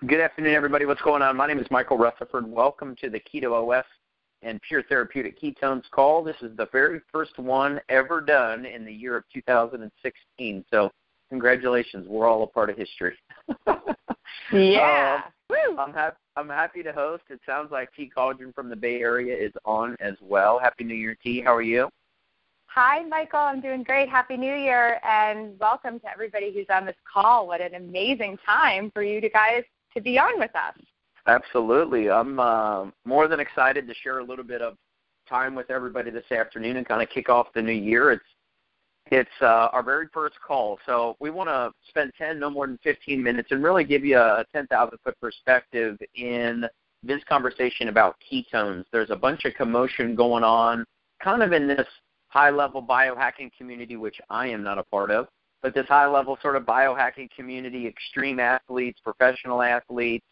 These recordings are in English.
Good afternoon, everybody. What's going on? My name is Michael Rutherford. Welcome to the Keto OS and Pure Therapeutic Ketones call. This is the very first one ever done in the year of 2016. So congratulations. We're all a part of history. Yeah. I'm happy to host. It sounds like T. Caudron from the Bay Area is on as well. Happy New Year, T. How are you? Hi, Michael. I'm doing great. Happy New Year, and welcome to everybody who's on this call. What an amazing time for you guys to be on with us. Absolutely. I'm more than excited to share a little bit of time with everybody this afternoon and kind of kick off the new year. It's our very first call, so we want to spend 10, no more than 15 minutes, and really give you a 10,000-foot perspective in this conversation about ketones. There's a bunch of commotion going on kind of in this high-level biohacking community, which I am not a part of, but this high-level sort of biohacking community, extreme athletes, professional athletes,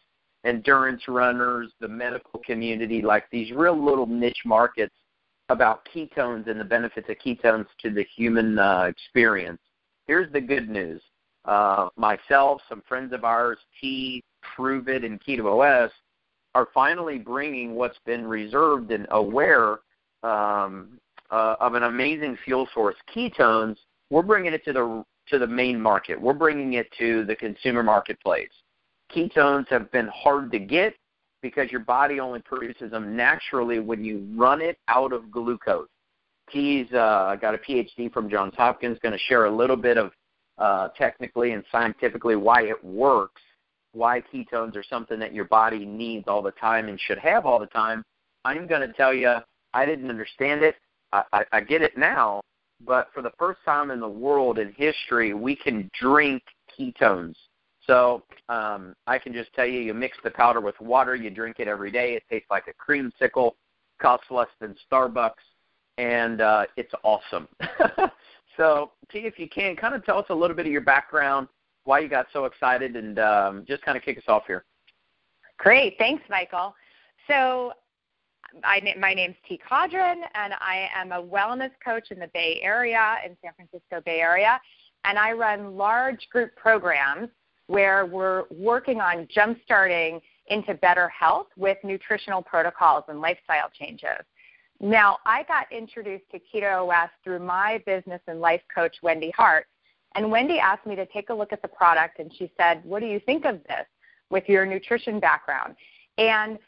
endurance runners, the medical community, like these real little niche markets about ketones and the benefits of ketones to the human experience. Here's the good news. Myself, some friends of ours, T, Prüvit, and Keto OS, are finally bringing what's been reserved and aware of an amazing fuel source, ketones. We're bringing it to the main market. We're bringing it to the consumer marketplace. Ketones have been hard to get because your body only produces them naturally when you run it out of glucose. T's got a PhD from Johns Hopkins, going to share a little bit of technically and scientifically why it works, why ketones are something that your body needs all the time and should have all the time. I'm going to tell you, I didn't understand it. I get it now, but for the first time in the world in history, we can drink ketones. So I can just tell you, you mix the powder with water, you drink it every day. It tastes like a creamsicle, costs less than Starbucks, and it's awesome. So, T, if you can, kind of tell us a little bit of your background, why you got so excited, and just kind of kick us off here. Great. Thanks, Michael. So my name's T. Caudron, and I am a wellness coach in the Bay Area, in San Francisco Bay Area, and I run large group programs where we're working on jump-starting into better health with nutritional protocols and lifestyle changes. Now, I got introduced to Keto OS through my business and life coach, Wendy Hart, and Wendy asked me to take a look at the product, and she said, what do you think of this with your nutrition background? And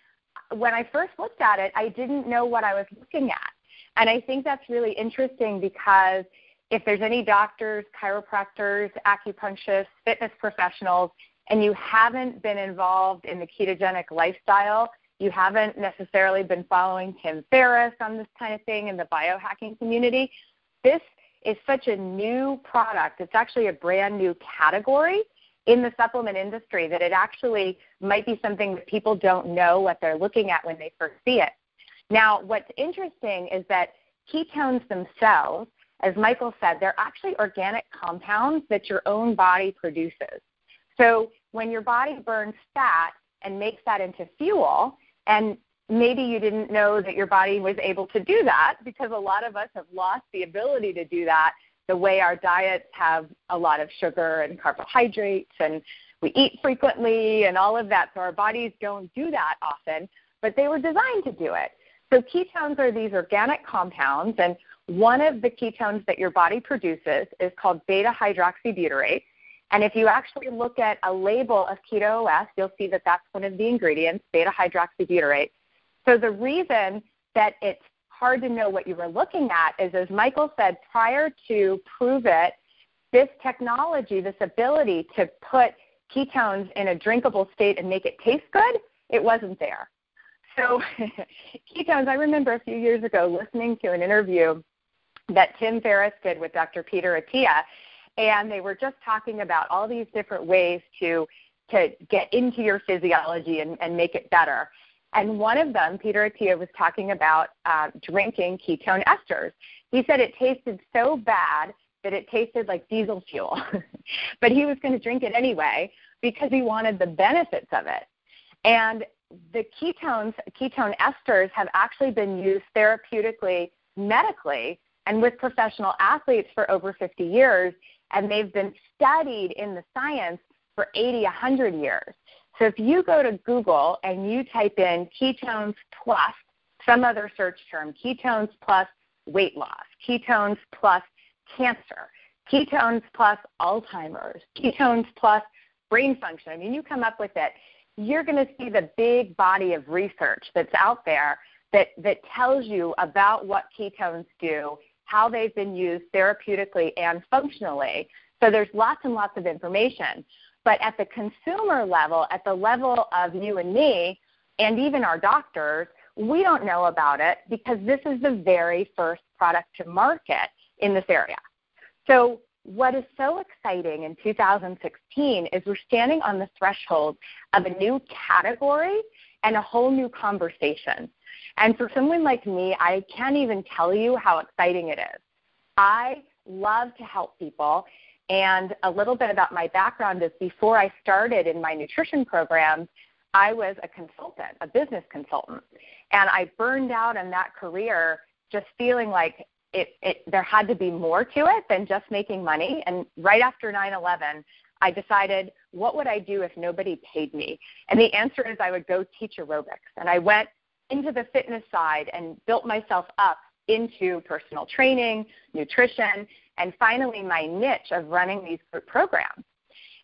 when I first looked at it, I didn't know what I was looking at. And I think that's really interesting because if there's any doctors, chiropractors, acupuncturists, fitness professionals, and you haven't been involved in the ketogenic lifestyle, you haven't necessarily been following Tim Ferriss on this kind of thing in the biohacking community, this is such a new product. It's actually a brand new category in the supplement industry that it actually might be something that people don't know what they're looking at when they first see it. Now, what's interesting is that ketones themselves, as Michael said, they're actually organic compounds that your own body produces. So when your body burns fat and makes that into fuel, and maybe you didn't know that your body was able to do that because a lot of us have lost the ability to do that the way our diets have a lot of sugar and carbohydrates, and we eat frequently and all of that, so our bodies don't do that often, but they were designed to do it. So ketones are these organic compounds, and one of the ketones that your body produces is called beta-hydroxybutyrate, and if you actually look at a label of Keto OS, you'll see that that's one of the ingredients, beta-hydroxybutyrate. So the reason that it's hard to know what you were looking at is, as Michael said, prior to Prüvit, this technology, this ability to put ketones in a drinkable state and make it taste good, it wasn't there. So ketones, I remember a few years ago listening to an interview that Tim Ferriss did with Dr. Peter Attia, and they were just talking about all these different ways to get into your physiology and make it better. And one of them, Peter Attia, was talking about drinking ketone esters. He said it tasted so bad that it tasted like diesel fuel. But he was going to drink it anyway because he wanted the benefits of it. And the ketone esters have actually been used therapeutically, medically, and with professional athletes for over 50 years, and they've been studied in the science for 80, 100 years. So if you go to Google and you type in ketones plus some other search term, ketones plus weight loss, ketones plus cancer, ketones plus Alzheimer's, ketones plus brain function, I mean, you come up with it, you're going to see the big body of research that's out there that tells you about what ketones do, how they've been used therapeutically and functionally. So there's lots and lots of information. But at the consumer level, at the level of you and me, and even our doctors, we don't know about it because this is the very first product to market in this area. So what is so exciting in 2016 is we're standing on the threshold of a new category and a whole new conversation. And for someone like me, I can't even tell you how exciting it is. I love to help people. And a little bit about my background is before I started in my nutrition programs, I was a consultant, a business consultant. And I burned out in that career just feeling like there had to be more to it than just making money. And right after 9/11, I decided, what would I do if nobody paid me? And the answer is I would go teach aerobics. And I went into the fitness side and built myself up into personal training, nutrition, and finally my niche of running these group programs.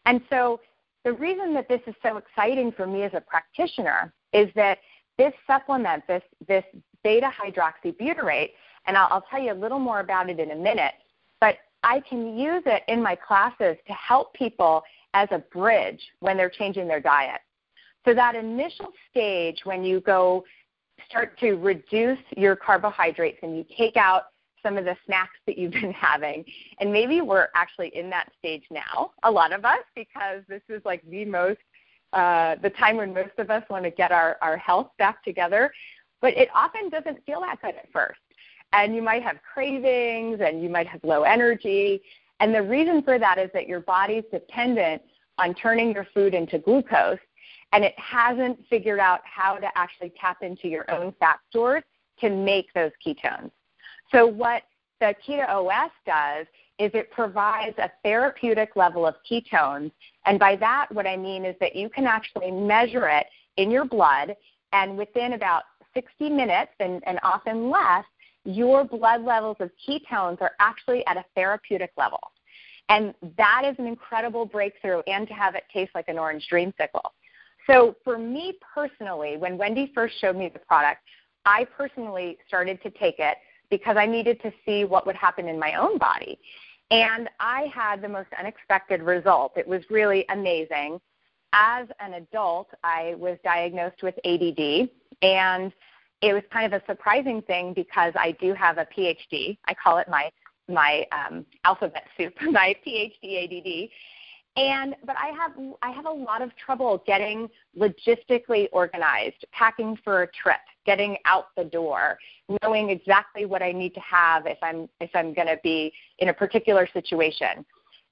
And so the reason that this is so exciting for me as a practitioner is that this supplement, this beta-hydroxybutyrate, and I'll tell you a little more about it in a minute, but I can use it in my classes to help people as a bridge when they're changing their diet. So that initial stage when you start to reduce your carbohydrates and you take out some of the snacks that you've been having, and maybe we're actually in that stage now, a lot of us, because this is like the time when most of us want to get our health back together, but it often doesn't feel that good at first. And you might have cravings and you might have low energy. And the reason for that is that your body's dependent on turning your food into glucose, and it hasn't figured out how to actually tap into your own fat stores to make those ketones. So what the Keto OS does is it provides a therapeutic level of ketones. And by that, what I mean is that you can actually measure it in your blood, and within about 60 minutes and often less, your blood levels of ketones are actually at a therapeutic level. And that is an incredible breakthrough, and to have it taste like an orange dreamsicle. So for me personally, when Wendy first showed me the product, I personally started to take it because I needed to see what would happen in my own body. And I had the most unexpected result. It was really amazing. As an adult, I was diagnosed with ADD, and it was kind of a surprising thing because I do have a PhD. I call it my alphabet soup, my PhD ADD. But I have a lot of trouble getting logistically organized, packing for a trip, getting out the door, knowing exactly what I need to have if I'm going to be in a particular situation.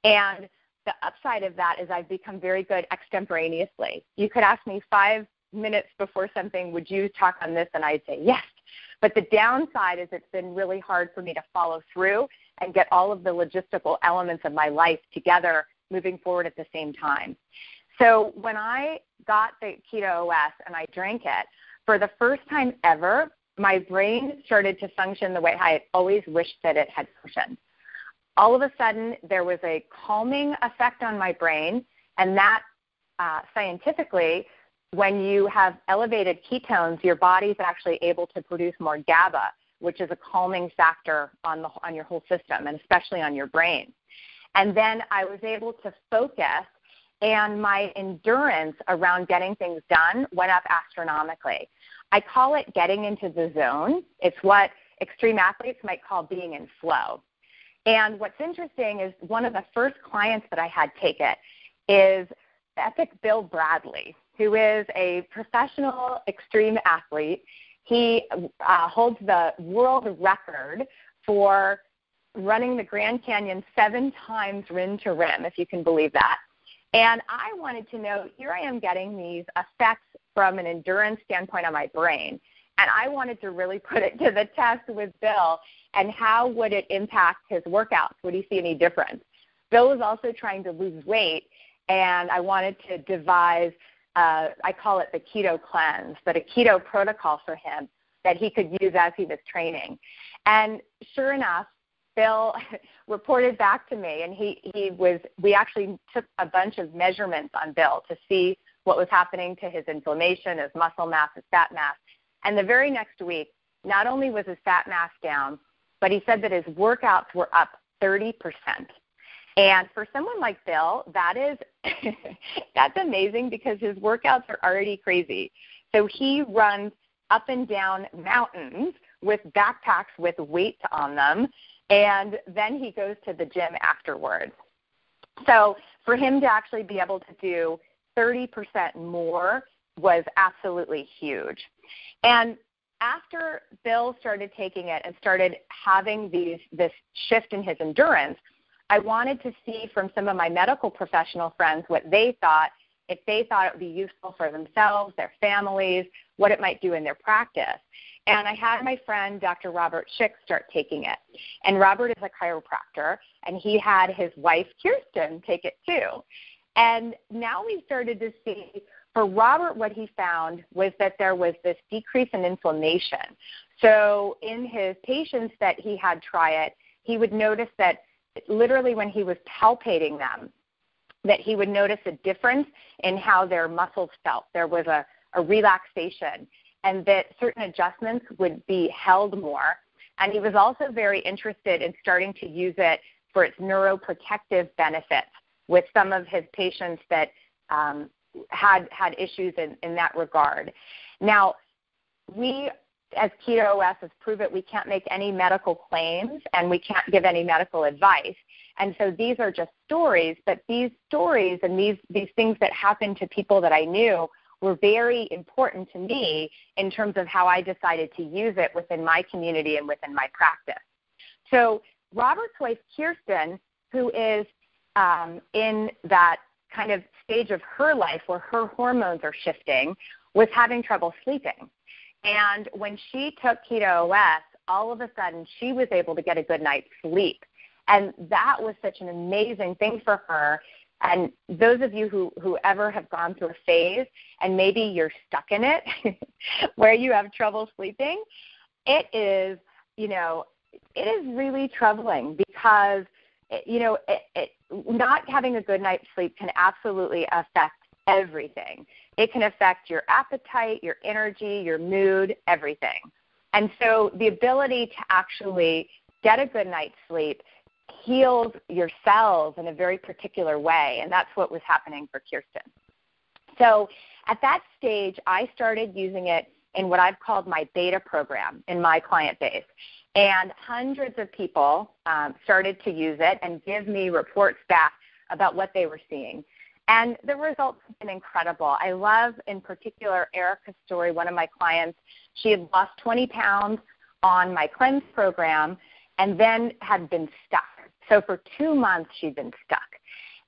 And the upside of that is I've become very good extemporaneously. You could ask me 5 minutes before something, would you talk on this? And I'd say yes. But the downside is it's been really hard for me to follow through and get all of the logistical elements of my life together moving forward at the same time. So when I got the Keto OS and I drank it, for the first time ever, my brain started to function the way I had always wished that it had functioned. All of a sudden, there was a calming effect on my brain, and that scientifically, when you have elevated ketones, your body's actually able to produce more GABA, which is a calming factor on your whole system, and especially on your brain. And then I was able to focus, and my endurance around getting things done went up astronomically. I call it getting into the zone. It's what extreme athletes might call being in flow. And what's interesting is one of the first clients that I had take it is Epic Bill Bradley, who is a professional extreme athlete. He holds the world record for running the Grand Canyon 7 times rim to rim, if you can believe that. And I wanted to know, here I am getting these effects from an endurance standpoint on my brain, and I wanted to really put it to the test with Bill, and how would it impact his workouts? Would he see any difference? Bill was also trying to lose weight, and I wanted to devise I call it the keto cleanse, but a keto protocol for him that he could use as he was training. And sure enough, Bill reported back to me, and we actually took a bunch of measurements on Bill to see what was happening to his inflammation, his muscle mass, his fat mass. And the very next week, not only was his fat mass down, but he said that his workouts were up 30%. And for someone like Bill, that's amazing because his workouts are already crazy. So he runs up and down mountains with backpacks with weights on them, and then he goes to the gym afterwards. So for him to actually be able to do 30% more was absolutely huge. And after Bill started taking it and started having this shift in his endurance, I wanted to see from some of my medical professional friends what they thought, if they thought it would be useful for themselves, their families, what it might do in their practice. And I had my friend, Dr. Robert Schick, start taking it. And Robert is a chiropractor, and he had his wife, Kirsten, take it too. And now we started to see, for Robert, what he found was that there was this decrease in inflammation. So in his patients that he had try it, he would notice that literally when he was palpating them, that he would notice a difference in how their muscles felt. There was a relaxation, and that certain adjustments would be held more. And he was also very interested in starting to use it for its neuroprotective benefits with some of his patients that had issues in that regard. Now, we, as Keto OS, as Prüvit, we can't make any medical claims, and we can't give any medical advice. And so these are just stories, but these stories and these things that happened to people that I knew were very important to me in terms of how I decided to use it within my community and within my practice. So Robert's wife, Kirsten, who is in that kind of stage of her life where her hormones are shifting, was having trouble sleeping. And when she took Keto OS, all of a sudden she was able to get a good night's sleep. And that was such an amazing thing for her. And those of you who ever have gone through a phase and maybe you're stuck in it where you have trouble sleeping, it is really troubling because, not having a good night's sleep can absolutely affect everything. It can affect your appetite, your energy, your mood, everything. And so the ability to actually get a good night's sleep heals your cells in a very particular way, and that's what was happening for Kirsten. So at that stage, I started using it in what I've called my beta program in my client base. And hundreds of people started to use it and give me reports back about what they were seeing. And the results have been incredible. I love, in particular, Erica's story, one of my clients. She had lost 20 pounds on my cleanse program and then had been stuck. So for 2 months, she'd been stuck.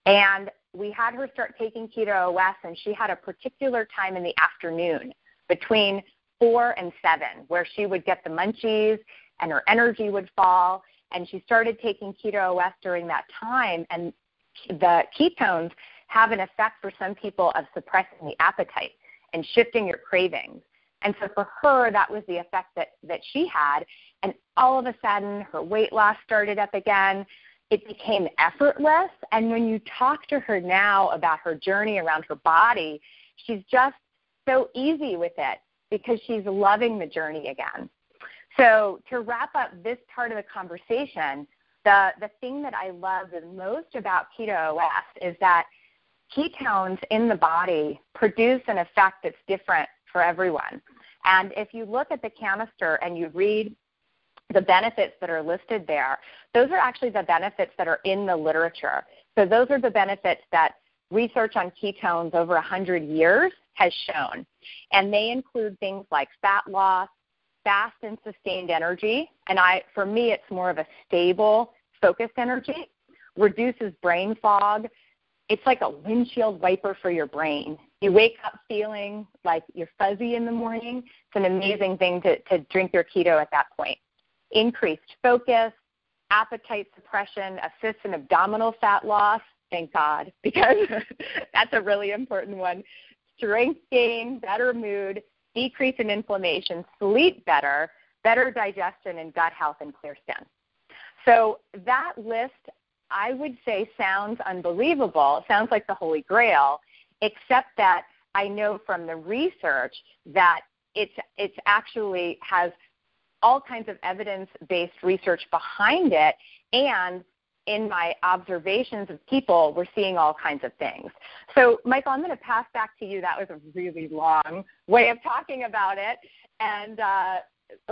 And we had her start taking Keto OS, and she had a particular time in the afternoon between 4 and 7 where she would get the munchies and her energy would fall. And she started taking Keto OS during that time, and the ketones have an effect for some people of suppressing the appetite and shifting your cravings. And so for her, that was the effect that she had. And all of a sudden, her weight loss started up again. It became effortless. And when you talk to her now about her journey around her body, she's just so easy with it because she's loving the journey again. So to wrap up this part of the conversation, the thing that I love the most about Keto OS is that ketones in the body produce an effect that's different for everyone. And if you look at the canister and you read the benefits that are listed there, those are actually the benefits that are in the literature. So those are the benefits that research on ketones over 100 years has shown. And they include things like fat loss, fast and sustained energy, and for me it's more of a stable, focused energy, reduces brain fog. It's like a windshield wiper for your brain. You wake up feeling like you're fuzzy in the morning. It's an amazing thing to drink your keto at that point. Increased focus, appetite suppression, assists in abdominal fat loss, thank God, because that's a really important one. strength gain, better mood, decrease in inflammation, sleep better, better digestion, and gut health, and clear skin. So that list, I would say, sounds unbelievable. It sounds like the Holy Grail, except that I know from the research that it's actually has all kinds of evidence-based research behind it, and in my observations of people, we're seeing all kinds of things. So, Michael, I'm going to pass back to you. That was a really long way of talking about it, and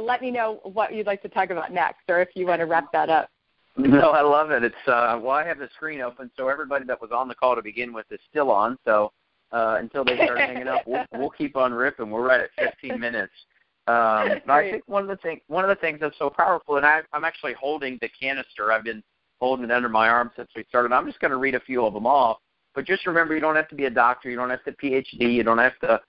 let me know what you'd like to talk about next, or if you want to wrap that up. No, I love it. It's well, I have the screen open, so everybody that was on the call to begin with is still on. So until they start hanging up, we'll keep on ripping. We're right at 15 minutes. But I think one of the things that's so powerful, and I'm actually holding the canister. I've been holding it under my arm since we started. I'm just going to read a few of them off. But just remember, you don't have to be a doctor. You don't have to PhD. You don't have to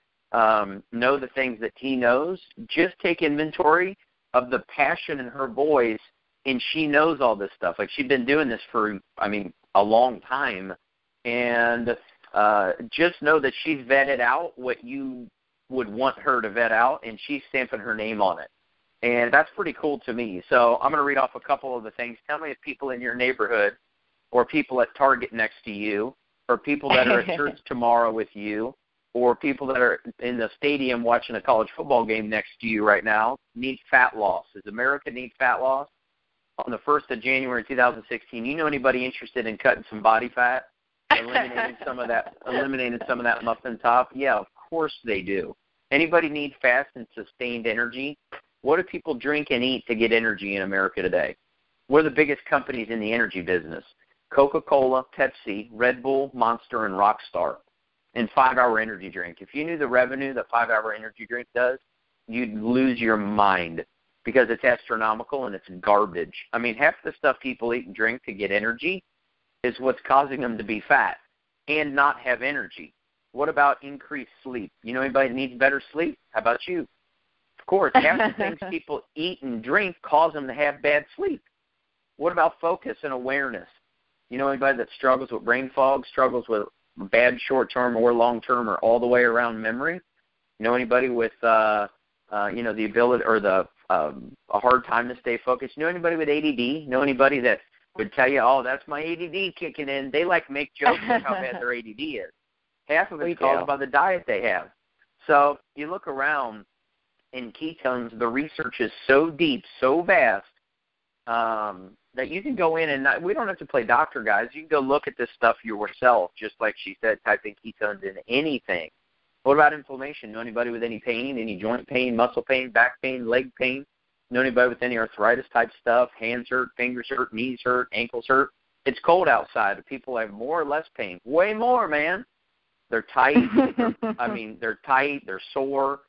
know the things that T knows. Just take inventory of the passion in her voice, and she knows all this stuff. Like, she's been doing this for, a long time. And just know that she's vetted out what you would want her to vet out, and she's stamping her name on it. And that's pretty cool to me. So I'm going to read off a couple of the things. Tell me if people in your neighborhood, or people at Target next to you, or people that are at church tomorrow with you, or people that are in the stadium watching a college football game next to you right now, need fat loss. Does America need fat loss? On the 1st of January 2016, you know anybody interested in cutting some body fat, eliminating some of that muffin top? Yeah, of course they do. Anybody need fast and sustained energy? What do people drink and eat to get energy in America today? What are the biggest companies in the energy business? Coca-Cola, Pepsi, Red Bull, Monster, and Rockstar. And 5-Hour Energy Drink. If you knew the revenue that 5-Hour Energy Drink does, you'd lose your mind, because it's astronomical and it's garbage. Half the stuff people eat and drink to get energy is what's causing them to be fat and not have energy. What about increased sleep? You know anybody that needs better sleep? How about you? Of course, half the things people eat and drink cause them to have bad sleep. What about focus and awareness? You know anybody that struggles with brain fog, struggles with bad short-term or long-term or all the way around memory? You know anybody with the ability or a hard time to stay focused? You know anybody with ADD? You know anybody that would tell you, oh, that's my ADD kicking in? They make jokes about how bad their ADD is. Half of it's caused by the diet they have. So you look around, in ketones, the research is so deep, so vast, that you can go in and we don't have to play doctor, guys. You can go look at this stuff yourself, just like she said, type in ketones in anything. What about inflammation? Know anybody with any pain, any joint pain, muscle pain, back pain, leg pain? Know anybody with any arthritis type stuff, hands hurt, fingers hurt, knees hurt, ankles hurt? It's cold outside. People have more or less pain. Way more, man. They're tight. They're tight. They're sore.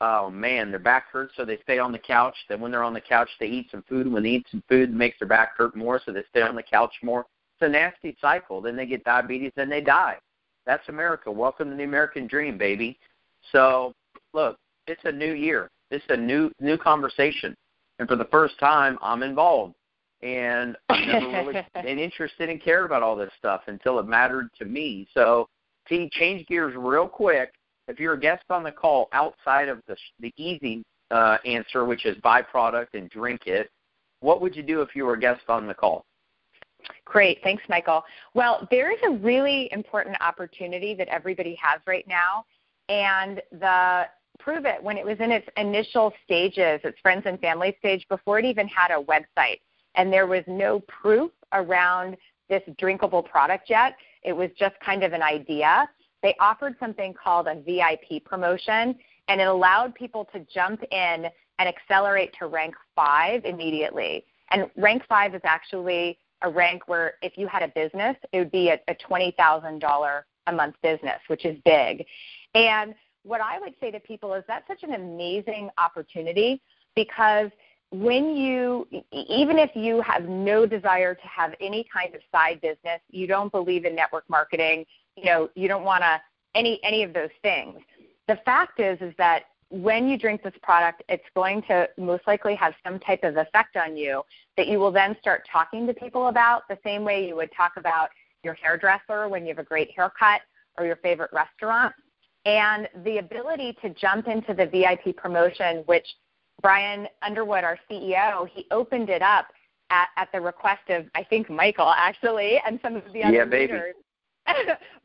Oh, man, their back hurts, so they stay on the couch. Then when they're on the couch, they eat some food. When they eat some food, it makes their back hurt more, so they stay on the couch more. It's a nasty cycle. Then they get diabetes, then they die. That's America. Welcome to the American dream, baby. So, look, it's a new year. It's a new conversation. And for the first time, I'm involved. And I've never really been interested and cared about all this stuff until it mattered to me. So, change gears real quick. If you're a guest on the call outside of the easy answer, which is buy product and drink it, what would you do if you were a guest on the call? Great. Thanks, Michael. Well, there is a really important opportunity that everybody has right now, and the Prüvit, when it was in its initial stages, its friends and family stage, before it even had a website, and there was no proof around this drinkable product yet. It was just kind of an idea. They offered something called a VIP promotion, and it allowed people to jump in and accelerate to rank 5 immediately. And rank 5 is actually a rank where if you had a business, it would be a $20,000 a month business, which is big. And what I would say to people is that's such an amazing opportunity, because when even if you have no desire to have any kind of side business, you don't believe in network marketing, you don't want to any of those things. The fact is that when you drink this product, it's going to most likely have some type of effect on you that you will then start talking to people about, the same way you would talk about your hairdresser when you have a great haircut or your favorite restaurant. And the ability to jump into the VIP promotion, which Brian Underwood, our CEO, he opened it up at the request of, I think, Michael, actually, and some of the other leaders,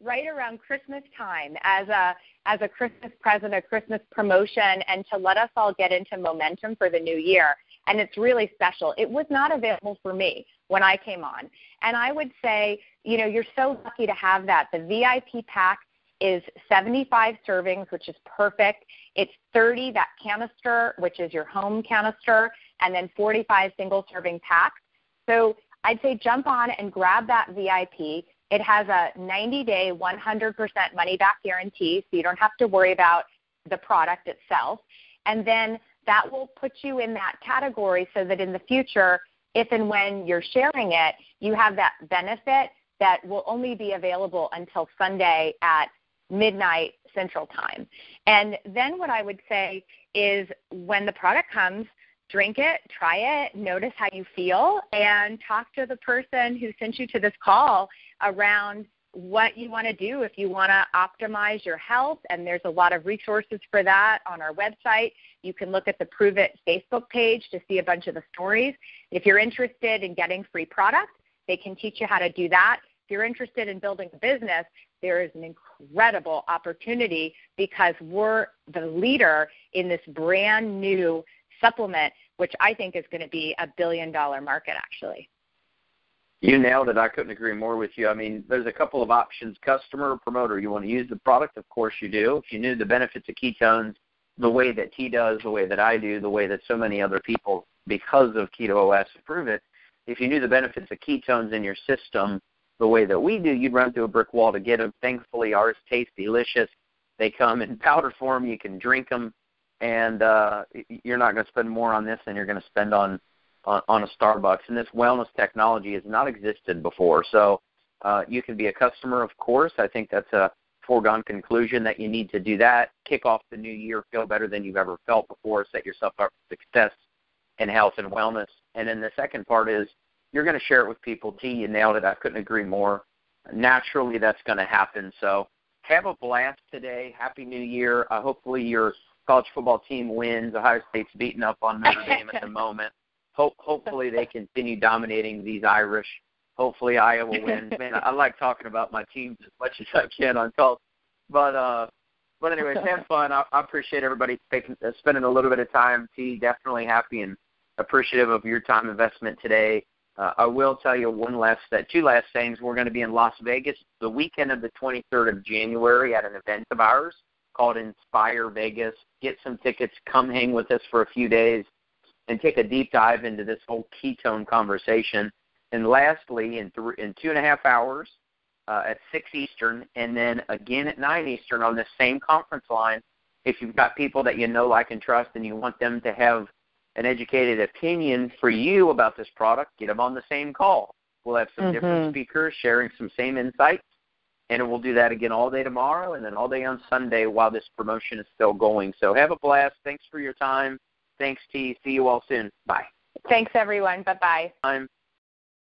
right around Christmas time as a Christmas present, a Christmas promotion, and to let us all get into momentum for the new year. And it's really special. It was not available for me when I came on. And I would say, you're so lucky to have that. The VIP pack is 75 servings, which is perfect. It's 30, that canister, which is your home canister, and then 45 single-serving packs. So I'd say jump on and grab that VIP. It has a 90-day, 100% money-back guarantee, so you don't have to worry about the product itself. And then that will put you in that category so that in the future, if and when you're sharing it, you have that benefit that will only be available until Sunday at midnight Central Time. And then what I would say is when the product comes, drink it, try it, notice how you feel, and talk to the person who sent you to this call around what you want to do if you want to optimize your health. And there's a lot of resources for that on our website. You can look at the Prüvit Facebook page to see a bunch of the stories. If you're interested in getting free product, they can teach you how to do that. If you're interested in building a business, there is an incredible opportunity because we're the leader in this brand new supplement, which I think is going to be $1 billion market, actually. You nailed it. I couldn't agree more with you. I mean, there's a couple of options. Customer or promoter, you want to use the product? Of course you do. If you knew the benefits of ketones the way that T does, the way that I do, the way that so many other people, because of Keto OS, prove it, if you knew the benefits of ketones in your system the way that we do, you'd run through a brick wall to get them. Thankfully, ours taste delicious. They come in powder form. You can drink them, and you're not going to spend more on this than you're going to spend on a Starbucks. And this wellness technology has not existed before. So you can be a customer, of course. I think that's a foregone conclusion that you need to do that. Kick off the new year, feel better than you've ever felt before, set yourself up for success in health and wellness. And then the second part is you're going to share it with people. T, you nailed it. I couldn't agree more. Naturally, that's going to happen. So have a blast today. Happy New Year. Hopefully your college football team wins. Ohio State's beating up on Notre Dame at the moment. Hopefully they continue dominating these Irish. Hopefully Iowa wins. Man, I like talking about my teams as much as I can on calls. But anyways, have fun. I appreciate everybody spending a little bit of time. T, definitely happy and appreciative of your time investment today. I will tell you two last things. We're going to be in Las Vegas the weekend of the 23rd of January at an event of ours called Inspire Vegas. Get some tickets. Come hang with us for a few days and take a deep dive into this whole ketone conversation. And lastly, in 2.5 hours at 6 Eastern, and then again at 9 Eastern on the same conference line, if you've got people that you know, like, and trust, and you want them to have an educated opinion for you about this product, get them on the same call. We'll have some different speakers sharing some same insights, and we'll do that again all day tomorrow and then all day on Sunday while this promotion is still going. So have a blast. Thanks for your time. Thanks, T. See you all soon. Bye. Thanks, everyone. Bye-bye.